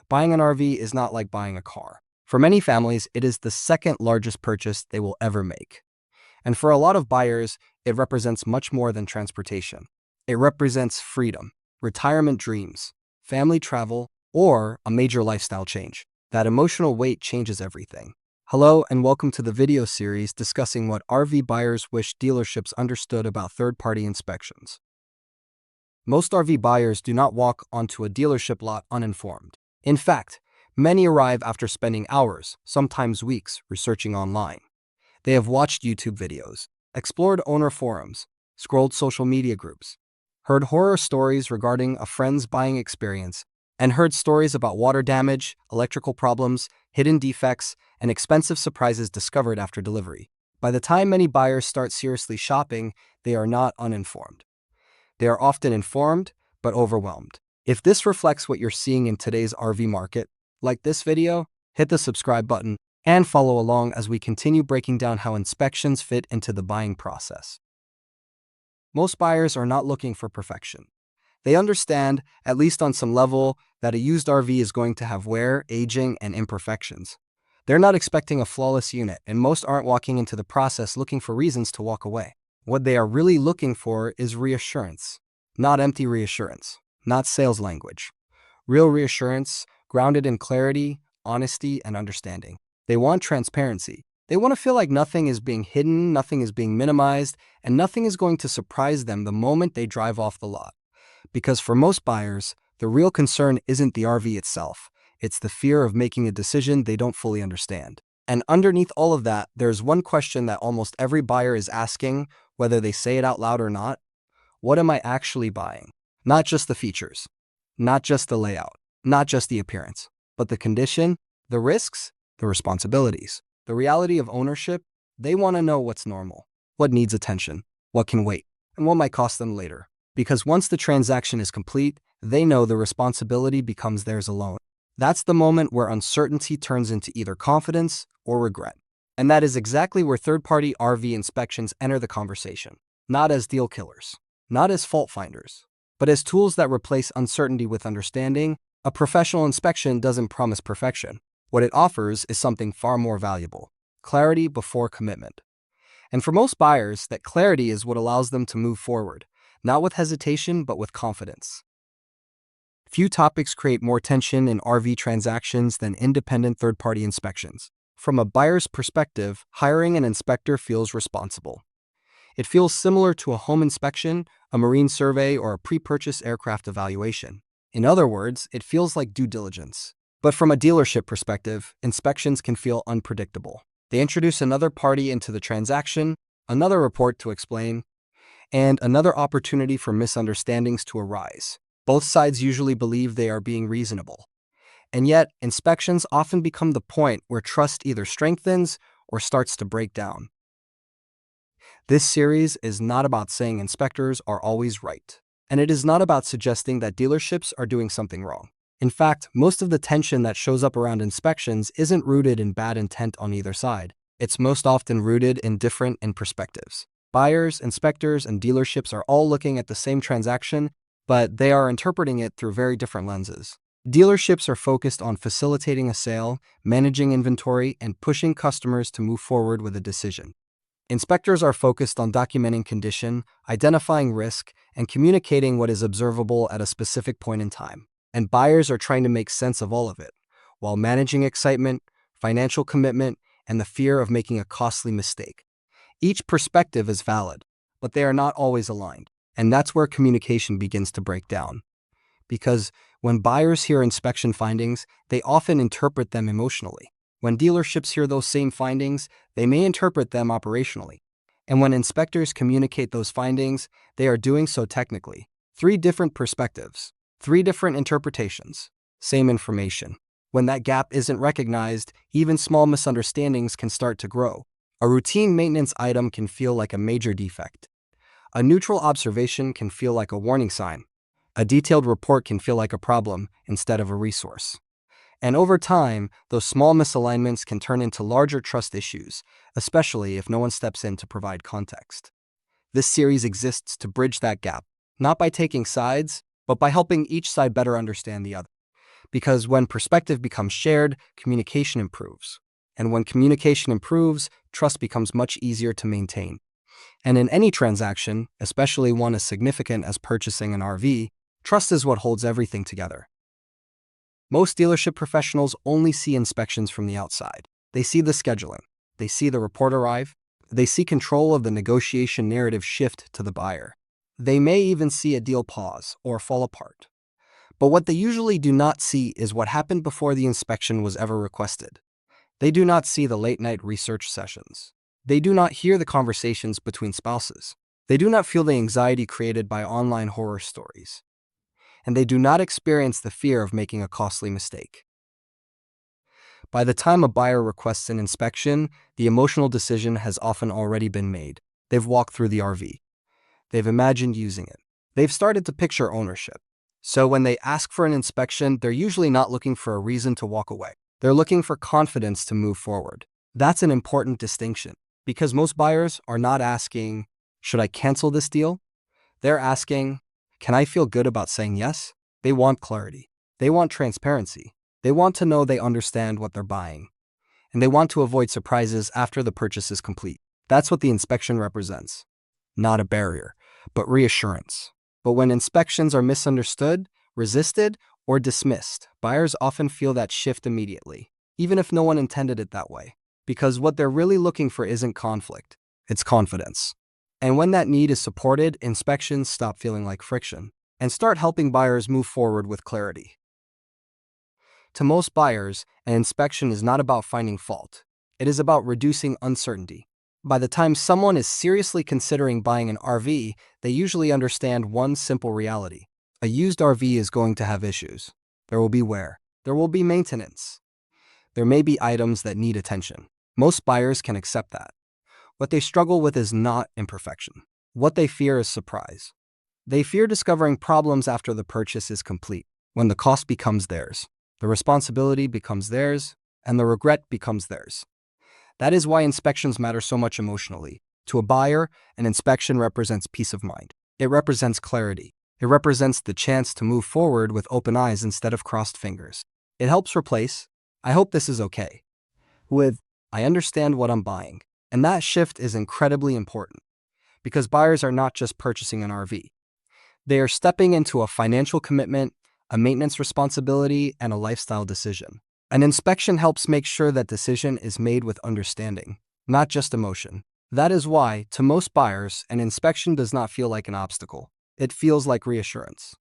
Buying an RV is not like buying a car. For many families, it is the second largest purchase they will ever make. And for a lot of buyers, it represents much more than transportation. It represents freedom, retirement dreams, family travel, or a major lifestyle change. That emotional weight changes everything. Hello and welcome to the video series discussing what RV buyers wish dealerships understood about third-party inspections. Most RV buyers do not walk onto a dealership lot uninformed. In fact, many arrive after spending hours, sometimes weeks, researching online. They have watched YouTube videos, explored owner forums, scrolled social media groups, heard horror stories regarding a friend's buying experience, and heard stories about water damage, electrical problems, hidden defects, and expensive surprises discovered after delivery. By the time many buyers start seriously shopping, they are not uninformed. They are often informed, but overwhelmed. If this reflects what you're seeing in today's RV market, like this video, hit the subscribe button, and follow along as we continue breaking down how inspections fit into the buying process. Most buyers are not looking for perfection. They understand, at least on some level, that a used RV is going to have wear, aging, and imperfections. They're not expecting a flawless unit, and most aren't walking into the process looking for reasons to walk away. What they are really looking for is reassurance, not empty reassurance, not sales language. Real reassurance, grounded in clarity, honesty, and understanding. They want transparency. They want to feel like nothing is being hidden, nothing is being minimized, and nothing is going to surprise them the moment they drive off the lot. Because for most buyers, the real concern isn't the RV itself. It's the fear of making a decision they don't fully understand. And underneath all of that, there's one question that almost every buyer is asking, whether they say it out loud or not. What am I actually buying? Not just the features, not just the layout, not just the appearance, but the condition, the risks, the responsibilities, the reality of ownership. They want to know what's normal, what needs attention, what can wait, and what might cost them later. Because once the transaction is complete, they know the responsibility becomes theirs alone. That's the moment where uncertainty turns into either confidence or regret. And that is exactly where third-party RV inspections enter the conversation. Not as deal killers, not as fault finders, but as tools that replace uncertainty with understanding. A professional inspection doesn't promise perfection. What it offers is something far more valuable: clarity before commitment. And for most buyers, that clarity is what allows them to move forward, not with hesitation, but with confidence. Few topics create more tension in RV transactions than independent third-party inspections. From a buyer's perspective, hiring an inspector feels responsible. It feels similar to a home inspection, a marine survey, or a pre-purchase aircraft evaluation. In other words, it feels like due diligence. But from a dealership perspective, inspections can feel unpredictable. They introduce another party into the transaction, another report to explain, and another opportunity for misunderstandings to arise. Both sides usually believe they are being reasonable. And yet, inspections often become the point where trust either strengthens or starts to break down. This series is not about saying inspectors are always right, and it is not about suggesting that dealerships are doing something wrong. In fact, most of the tension that shows up around inspections isn't rooted in bad intent on either side. It's most often rooted in different perspectives. Buyers, inspectors, and dealerships are all looking at the same transaction, but they are interpreting it through very different lenses. Dealerships are focused on facilitating a sale, managing inventory, and pushing customers to move forward with a decision. Inspectors are focused on documenting condition, identifying risk, and communicating what is observable at a specific point in time. And buyers are trying to make sense of all of it, while managing excitement, financial commitment, and the fear of making a costly mistake. Each perspective is valid, but they are not always aligned. And that's where communication begins to break down. Because when buyers hear inspection findings, they often interpret them emotionally. When dealerships hear those same findings, they may interpret them operationally. And when inspectors communicate those findings, they are doing so technically. Three different perspectives, three different interpretations, same information. When that gap isn't recognized, even small misunderstandings can start to grow. A routine maintenance item can feel like a major defect. A neutral observation can feel like a warning sign. A detailed report can feel like a problem instead of a resource. And over time, those small misalignments can turn into larger trust issues, especially if no one steps in to provide context. This series exists to bridge that gap, not by taking sides, but by helping each side better understand the other. Because when perspective becomes shared, communication improves. And when communication improves, trust becomes much easier to maintain. And in any transaction, especially one as significant as purchasing an RV, trust is what holds everything together. Most dealership professionals only see inspections from the outside. They see the scheduling. They see the report arrive. They see control of the negotiation narrative shift to the buyer. They may even see a deal pause or fall apart. But what they usually do not see is what happened before the inspection was ever requested. They do not see the late-night research sessions. They do not hear the conversations between spouses. They do not feel the anxiety created by online horror stories. And they do not experience the fear of making a costly mistake. By the time a buyer requests an inspection, the emotional decision has often already been made. They've walked through the RV. They've imagined using it. They've started to picture ownership. So when they ask for an inspection, they're usually not looking for a reason to walk away. They're looking for confidence to move forward. That's an important distinction, because most buyers are not asking, should I cancel this deal? They're asking, can I feel good about saying yes? They want clarity. They want transparency. They want to know they understand what they're buying. And they want to avoid surprises after the purchase is complete. That's what the inspection represents. Not a barrier, but reassurance. But when inspections are misunderstood, resisted, or dismissed, buyers often feel that shift immediately, even if no one intended it that way. Because what they're really looking for isn't conflict, it's confidence. And when that need is supported, inspections stop feeling like friction and start helping buyers move forward with clarity. To most buyers, an inspection is not about finding fault. It is about reducing uncertainty. By the time someone is seriously considering buying an RV, they usually understand one simple reality. A used RV is going to have issues. There will be wear. There will be maintenance. There may be items that need attention. Most buyers can accept that. What they struggle with is not imperfection. What they fear is surprise. They fear discovering problems after the purchase is complete, when the cost becomes theirs, the responsibility becomes theirs, and the regret becomes theirs. That is why inspections matter so much emotionally. To a buyer, an inspection represents peace of mind. It represents clarity. It represents the chance to move forward with open eyes instead of crossed fingers. It helps replace, I hope this is okay, with, I understand what I'm buying. And that shift is incredibly important, because buyers are not just purchasing an RV. They are stepping into a financial commitment, a maintenance responsibility, and a lifestyle decision. An inspection helps make sure that decision is made with understanding, not just emotion. That is why, to most buyers, an inspection does not feel like an obstacle. It feels like reassurance.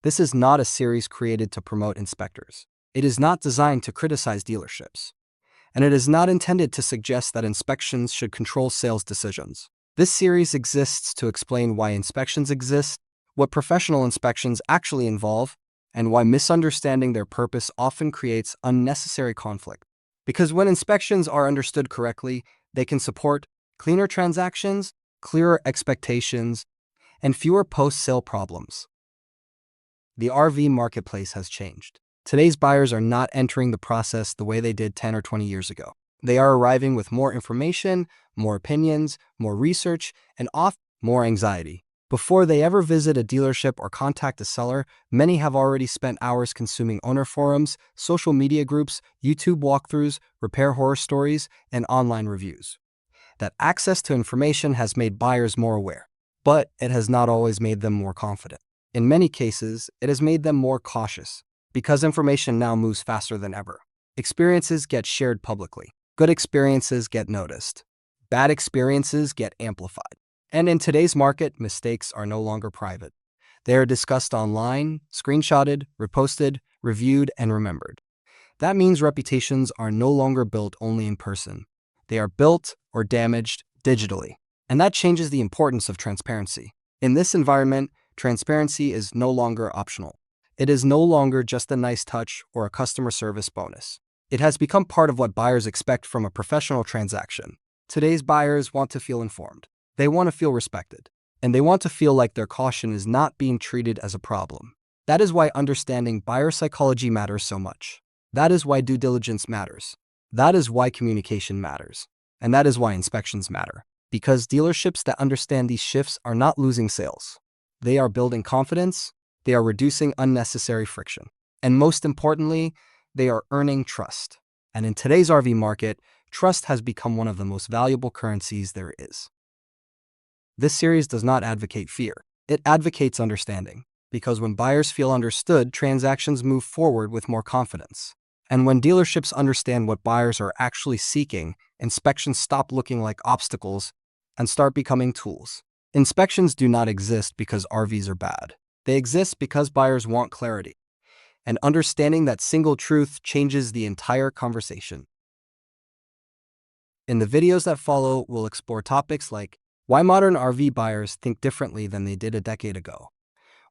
This is not a series created to promote inspectors. It is not designed to criticize dealerships. And it is not intended to suggest that inspections should control sales decisions. This series exists to explain why inspections exist, what professional inspections actually involve, and why misunderstanding their purpose often creates unnecessary conflict. Because when inspections are understood correctly, they can support cleaner transactions, clearer expectations, and fewer post-sale problems. The RV marketplace has changed. Today's buyers are not entering the process the way they did 10 or 20 years ago. They are arriving with more information, more opinions, more research, and often more anxiety. Before they ever visit a dealership or contact a seller, many have already spent hours consuming owner forums, social media groups, YouTube walkthroughs, repair horror stories, and online reviews. That access to information has made buyers more aware, but it has not always made them more confident. In many cases, it has made them more cautious, because information now moves faster than ever. Experiences get shared publicly. Good experiences get noticed. Bad experiences get amplified. And in today's market, mistakes are no longer private. They are discussed online, screenshotted, reposted, reviewed, and remembered. That means reputations are no longer built only in person. They are built or damaged digitally. And that changes the importance of transparency. In this environment, transparency is no longer optional. It is no longer just a nice touch or a customer service bonus. It has become part of what buyers expect from a professional transaction. Today's buyers want to feel informed. They want to feel respected. And they want to feel like their caution is not being treated as a problem. That is why understanding buyer psychology matters so much. That is why due diligence matters. That is why communication matters. And that is why inspections matter. Because dealerships that understand these shifts are not losing sales. They are building confidence. They are reducing unnecessary friction. And most importantly, they are earning trust. And in today's RV market, trust has become one of the most valuable currencies there is. This series does not advocate fear. It advocates understanding. Because when buyers feel understood, transactions move forward with more confidence. And when dealerships understand what buyers are actually seeking, inspections stop looking like obstacles and start becoming tools. Inspections do not exist because RVs are bad. They exist because buyers want clarity. And understanding that single truth changes the entire conversation. In the videos that follow, we'll explore topics like why modern RV buyers think differently than they did a decade ago,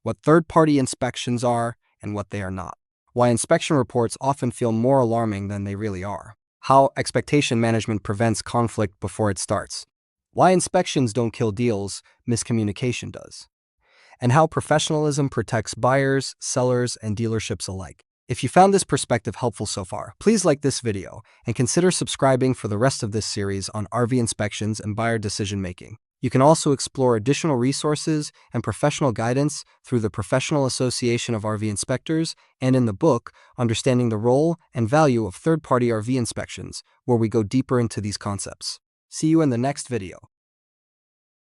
what third-party inspections are and what they are not, why inspection reports often feel more alarming than they really are, how expectation management prevents conflict before it starts, why inspections don't kill deals, miscommunication does, and how professionalism protects buyers, sellers, and dealerships alike. If you found this perspective helpful so far, please like this video and consider subscribing for the rest of this series on RV inspections and buyer decision-making. You can also explore additional resources and professional guidance through the Professional Association of RV Inspectors and in the book, Understanding the Role and Value of Third-Party RV Inspections, where we go deeper into these concepts. See you in the next video.